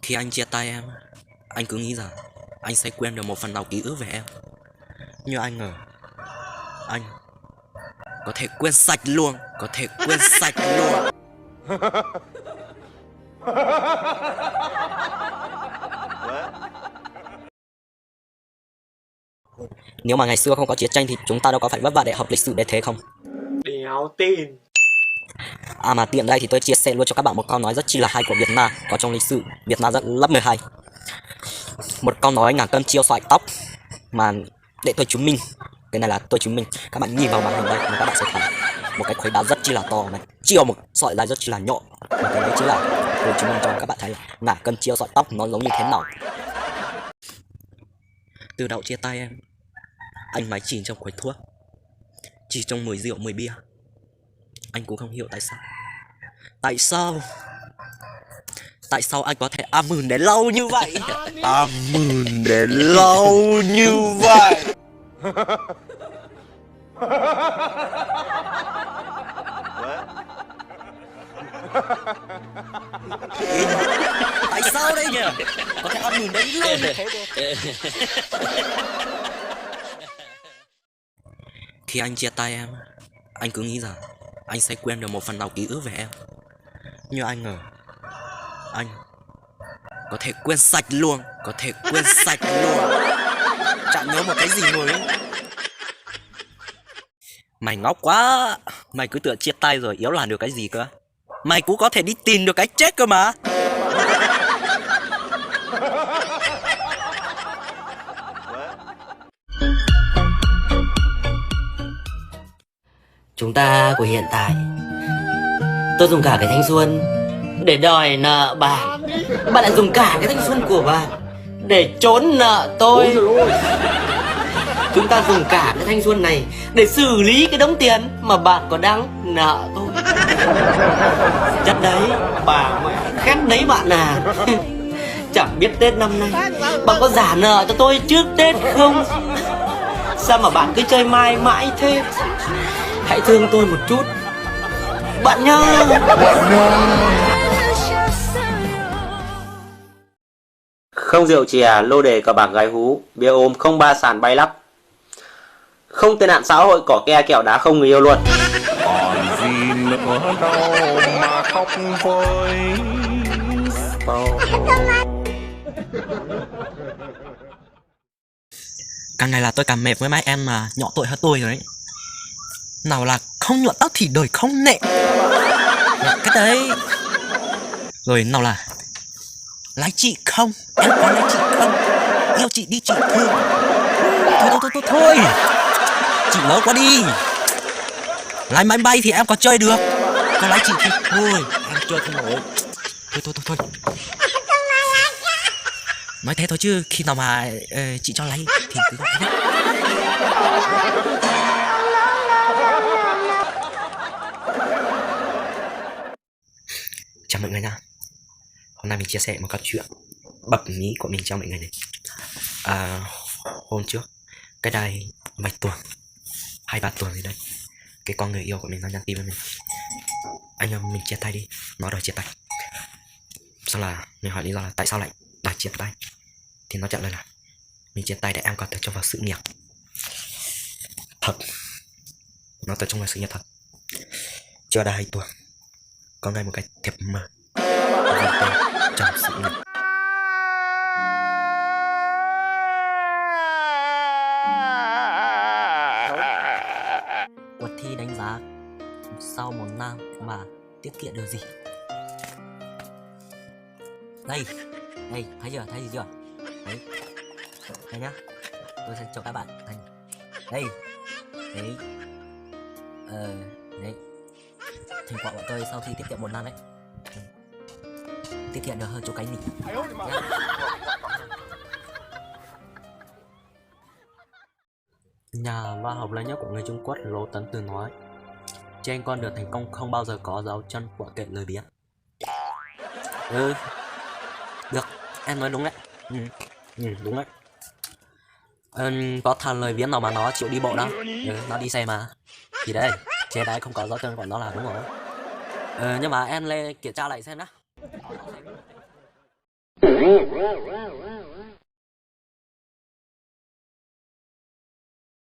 Khi anh chia tay em, anh cứ nghĩ rằng anh sẽ quên được một phần nào ký ức về em. Nhưng anh ngờ anh có thể quên sạch luôn. Có thể quên sạch luôn. Nếu mà ngày xưa không có chiến tranh thì chúng ta đâu có phải vất vả để học lịch sử để thế không? Đéo tin. À mà tiện đây thì tôi chia sẻ luôn cho các bạn một câu nói rất chi là hay của Việt Nam, có trong lịch sử Việt Nam rất lớp 12. Một câu nói ngàn cân treo sợi tóc mà để tôi chứng minh. Cái này là tôi chứng minh. Các bạn nhìn vào màn hình đây thì các bạn sẽ thấy một cái khối đá rất chi là to này, treo một sợi dây rất chi là nhỏ. Và cái đấy chính là tôi chứng minh cho các bạn thấy là ngàn cân treo sợi tóc nó giống như thế nào. Từ đầu chia tay em, anh mãi chìm trong khói thuốc, chỉ trong 10 rượu 10 bia. Anh cũng không hiểu tại sao. Tại sao anh có thể am mừng đến lâu như vậy? Am mừng đến lâu như vậy. Tại sao đây nhỉ? Có thể am mừng đến lâu như thế được. Khi anh chia tay em, anh cứ nghĩ rằng anh sẽ quên được một phần nào ký ức về em. Nhưng anh ngờ anh có thể quên sạch luôn. Có thể quên sạch luôn. Chẳng nhớ một cái gì rồi ấy. Mày ngốc quá. Mày cứ tưởng chia tay rồi yếu làm được cái gì cơ. Mày cũng có thể đi tìm được cái chết cơ mà. Chúng ta của hiện tại, tôi dùng cả cái thanh xuân để đòi nợ bạn. Bạn lại dùng cả cái thanh xuân của bạn để trốn nợ tôi. Chúng ta dùng cả cái thanh xuân này để xử lý cái đống tiền mà bạn có đang nợ tôi. Chắc đấy, bà mẹ khét đấy bạn à. Chẳng biết Tết năm nay bạn có giả nợ cho tôi trước Tết không? Sao mà bạn cứ chơi mai mãi thế? Hãy thương tôi một chút bạn nhá. Không rượu chè, lô đề cờ bạc gái hú, bia ôm không ba sàn bay lắc, không tệ nạn xã hội, cỏ ke kẹo đá, không người yêu luôn. Còn gì nữa đâu mà khóc với sầu. Càng ngày là tôi càng mệt với mấy em mà nhỏ tuổi hơn tôi rồi đấy. Nào là không nhuộm tóc thì đời không nệ. Cái đấy. Rồi nào là lái chị không, em có lái chị không, yêu chị đi chị thương. Thôi chị lớn quá đi. Lái máy bay thì em có chơi được, còn lái chị thì thôi em chơi không nổi. Thôi nói thế thôi chứ khi nào mà chị cho lái thì cứ gọi nhé. Chào mọi người nha. Hôm nay mình chia sẻ một câu chuyện bập mí của mình cho mọi người này. Hôm trước, cái đây vài tuần, 2-3 tuần gì đây, cái con người yêu của mình nó nhắn tin với mình: anh ơi mình chia tay đi, nó đòi chia tay. Sau là mình hỏi lý do là tại sao lại đòi chia tay, thì nó trả lời là mình chia tay để em có tập trung vào sự nghiệp. Thật, nó tập trung vào sự nghiệp thật. Chưa đầy 2 tuần, có ngay một cái thiệp mời trong sự nghiệp. Cuộc thi đánh giá sau 1 năm mà tiết kiệm được gì? Đây, thấy chưa? Thấy gì chưa? Đấy, đây nhá. Tôi sẽ cho các bạn thành đây, đấy, đấy. Thành quả của tôi sau khi tiết kiệm 1 năm đấy, tiết kiệm được hơn chỗ cái gì. Nhà văn học lớn nhất của người Trung Quốc Lỗ Tấn từng nói: trên con đường thành công không bao giờ có dấu chân của kẻ lười biếng. Được, em nói đúng đấy. Đúng đấy. Có thằng lười biếng nào mà nó chịu đi bộ đâu. Nó đi xe mà. Thì đây, trên đấy không có dấu chân của nó là đúng rồi. Nhưng mà em lên kiểm tra lại xem đã.